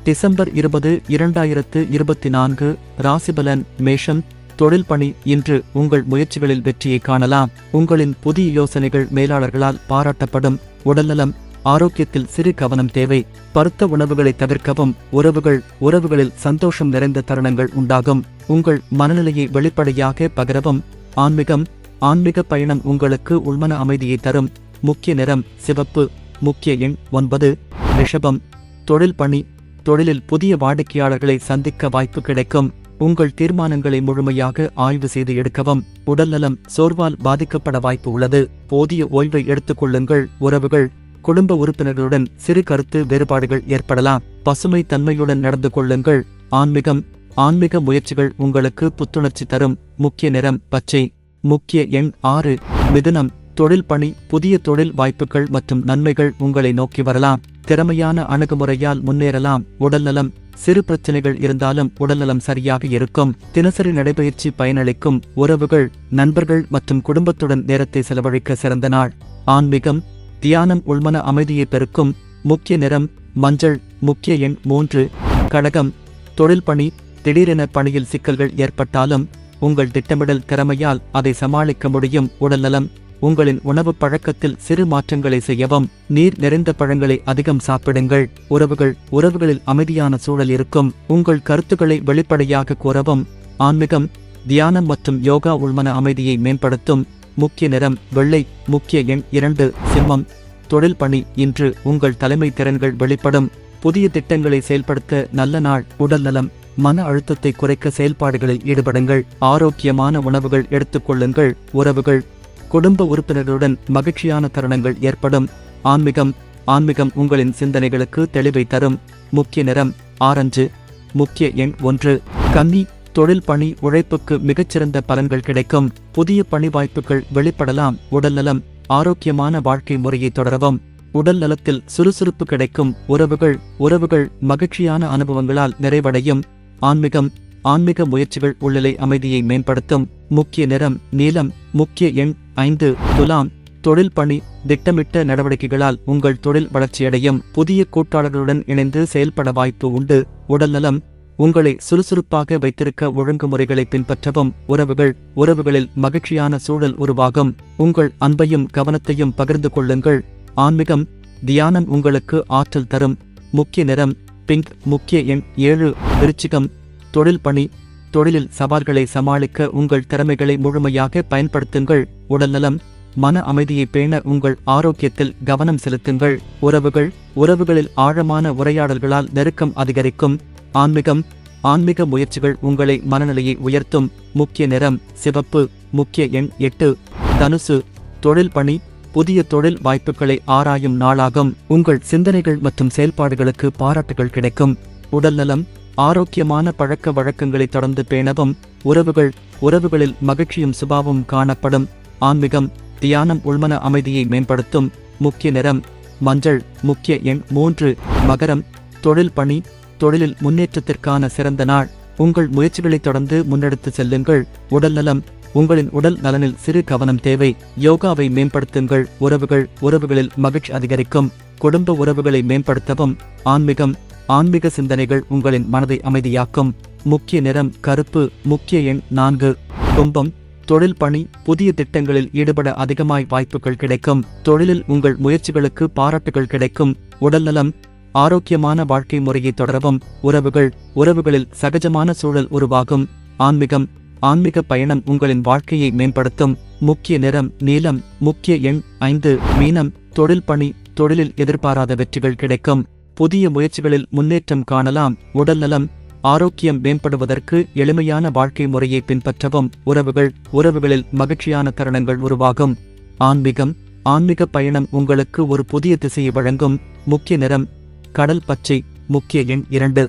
December 20, 2024 ராசிபலன் மேஷம். தொழில் பணி. இன்று உங்கள் முயற்சிகளில் வெற்றியை காணலாம். உங்களின் புதிய யோசனைகள் மேலாளர்களால் பாராட்டப்படும். உடல்நலம். ஆரோக்கியத்தில் சிறு கவனம் தேவை. பருத்த உணவுகளை தவிர்க்கவும். உறவுகளில் சந்தோஷம் நிறைந்த தருணங்கள் உண்டாகும். உங்கள் மனநிலையை வெளிப்படையாக பகிரவும். ஆன்மீக பயணம் உங்களுக்கு உள்மன அமைதியை தரும். முக்கிய நிறம் சிவப்பு. முக்கிய எண் 9. ரிஷபம். தொழில் பணி. தொழிலில் புதிய வாடிக்கையாளர்களை சந்திக்க வாய்ப்பு கிடைக்கும். உங்கள் தீர்மானங்களை முழுமையாக ஆய்வு செய்து எடுக்கவும். உடல்நலம். சோர்வால் பாதிக்கப்பட வாய்ப்பு உள்ளது. போதிய ஓய்வை எடுத்துக்கொள்ளுங்கள். உறவுகள். குடும்ப உறுப்பினர்களுடன் சிறு கருத்து வேறுபாடுகள் ஏற்படலாம். பசுமை தன்மையுடன் நடந்து கொள்ளுங்கள். ஆன்மீக முயற்சிகள் உங்களுக்கு புத்துணர்ச்சி தரும். முக்கிய நிறம் பச்சை. முக்கிய எண் 6. மிதுனம். தொழில் பணி. புதிய தொழில் வாய்ப்புகள் மற்றும் நன்மைகள் உங்களை நோக்கி வரலாம். திறமையான அணுகுமுறையால் முன்னேறலாம். உடல்நலம். சிறு பிரச்சனைகள் இருந்தாலும் உடல்நலம் சரியாக இருக்கும். தினசரி நடைபயிற்சி பயனளிக்கும். உறவுகள். நண்பர்கள் மற்றும் குடும்பத்துடன் நேரத்தை செலவழிக்க சிறந்த நாள். ஆன்மீகம். தியானம் உள்மன அமைதியை பெருக்கும். முக்கிய நிறம் மஞ்சள். முக்கிய எண் 3. கடகம். தொழில் பணி. திடீரென பணியில் சிக்கல்கள் ஏற்பட்டாலும் உங்கள் திட்டமிடல் திறமையால் அதை சமாளிக்க முடியும். உடல்நலம். உங்களின் உணவு பழக்கத்தில் சிறு மாற்றங்களை செய்யவும். நீர் நிறைந்த பழங்களை அதிகம் சாப்பிடுங்கள். உறவுகளில் அமைதியான சூழல் இருக்கும். உங்கள் கருத்துக்களை வெளிப்படையாக கூறவும். ஆன்மீகம். தியானம் மற்றும் யோகா உள்மன அமைதியை மேம்படுத்தும். முக்கிய நிறம் வெள்ளை. முக்கிய எண் 2. சிம்மம். தொழில் பணி. இன்று உங்கள் தலைமை திறன்கள் வெளிப்படும். புதிய திட்டங்களை செயல்படுத்த நல்ல நாள். உடல்நலம். மன அழுத்தத்தை குறைக்க செயல்பாடுகளில் ஈடுபடுங்கள். ஆரோக்கியமான உணவுகள் எடுத்துக்கொள்ளுங்கள். உறவுகள். குடும்ப உறுப்பினர்களுடன் மகிழ்ச்சியான தருணங்கள் ஏற்படும். ஆன்மீகம் உங்களின் சிந்தனைகளுக்கு தெளிவை தரும். முக்கிய நிறம் ஆரஞ்சு. முக்கிய எண் 1. கன்னி. தொழில் பணி. உழைப்புக்கு மிகச்சிறந்த பலன்கள் கிடைக்கும். புதிய பணி வாய்ப்புகள் வெளிப்படலாம். உடல்நலம். ஆரோக்கியமான வாழ்க்கை முறையை தொடரவும். உடல் நலத்தில் சுறுசுறுப்பு கிடைக்கும். உறவுகள் மகிழ்ச்சியான அனுபவங்களால் நிறைவடையும். ஆன்மீக முயற்சிகள் உள்ளலை அமைதியை மேம்படுத்தும். முக்கிய நிறம் நீலம். முக்கிய எண் 5. துலாம். தொழில் பணி. திட்டமிட்ட நடவடிக்கைகளால் உங்கள் தொழில் வளர்ச்சியடையும். புதிய கூட்டாளர்களுடன் இணைந்து செயல்பட வாய்ப்பு உண்டு. உடல்நலம். உங்களை சுறுசுறுப்பாக வைத்திருக்க ஒழுங்குமுறைகளை பின்பற்றவும். உறவுகளில் மகிழ்ச்சியான சூழல் உருவாகும். உங்கள் அன்பையும் கவனத்தையும் பகிர்ந்து கொள்ளுங்கள். ஆன்மீகம். தியானம் உங்களுக்கு ஆற்றல் தரும். முக்கிய நிறம் பிங்க். முக்கிய எண் 7. விருச்சிகம். தொழில் பணி. தொழிலில் சவால்களை சமாளிக்க உங்கள் திறமைகளை முழுமையாக பயன்படுத்துங்கள். உடல்நலம். மன அமைதியை பேண உங்கள் ஆரோக்கியத்தில் கவனம் செலுத்துங்கள். உறவுகளில் ஆழமான உரையாடல்களால் நெருக்கம் அதிகரிக்கும். ஆன்மீக முயற்சிகள் உங்களை மனநிலையை உயர்த்தும். முக்கிய நிறம் சிவப்பு. முக்கிய எண் 8. தனுசு. தொழில் பணி. புதிய தொழில் வாய்ப்புகளை ஆராயும் நாளாகும். உங்கள் சிந்தனைகள் மற்றும் செயல்பாடுகளுக்கு பாராட்டுகள் கிடைக்கும். உடல்நலம். ஆரோக்கியமான பழக்க வழக்கங்களை தொடர்ந்து பேணவும். உறவுகளில் மகிழ்ச்சியும் சுபாவும் காணப்படும். ஆன்மீகம். தியானம் உள்மன அமைதியை மேம்படுத்தும். முக்கிய நிறம் மஞ்சள். முக்கிய எண் 3. மகரம். தொழில் பணி. தொழிலில் முன்னேற்றத்திற்கான சிறந்த நாள். உங்கள் முயற்சிகளை தொடர்ந்து முன்னெடுத்து செல்லுங்கள். உடல்நலம். உங்களின் உடல் நலனில் சிறு கவனம் தேவை. யோகாவை மேம்படுத்துங்கள். உறவுகளில் மகிழ்ச்சி அதிகரிக்கும். குடும்ப உறவுகளை மேம்படுத்தவும். ஆன்மீக சிந்தனைகள் உங்களின் மனதை அமைதியாக்கும். முக்கிய நிறம் கருப்பு. முக்கிய எண் 4. கும்பம். தொழில் பணி. புதிய திட்டங்களில் ஈடுபட அதிகமாய் வாய்ப்புகள் கிடைக்கும். தொழிலில் உங்கள் முயற்சிகளுக்கு பாராட்டுகள் கிடைக்கும். உடல்நலம். ஆரோக்கியமான வாழ்க்கை முறையை தொடரவும். உறவுகளில் சகஜமான சூழல் உருவாகும். ஆன்மீக பயணம் உங்களின் வாழ்க்கையை மேம்படுத்தும். முக்கிய நிறம் நீலம். முக்கிய எண் 5. மீனம். தொழில் பணி. தொழிலில் எதிர்பாராத வெற்றிகள் கிடைக்கும். புதிய முயற்சிகளில் முன்னேற்றம் காணலாம். உடல்நலம். ஆரோக்கியம் மேம்படுவதற்கு எளிமையான வாழ்க்கை முறையை பின்பற்றவும். உறவுகளில் மகிழ்ச்சியான தருணங்கள் உருவாகும். ஆன்மீக பயணம் உங்களுக்கு ஒரு புதிய திசையை வழங்கும். முக்கிய நிறம் கடல் பச்சை. முக்கிய எண் 2.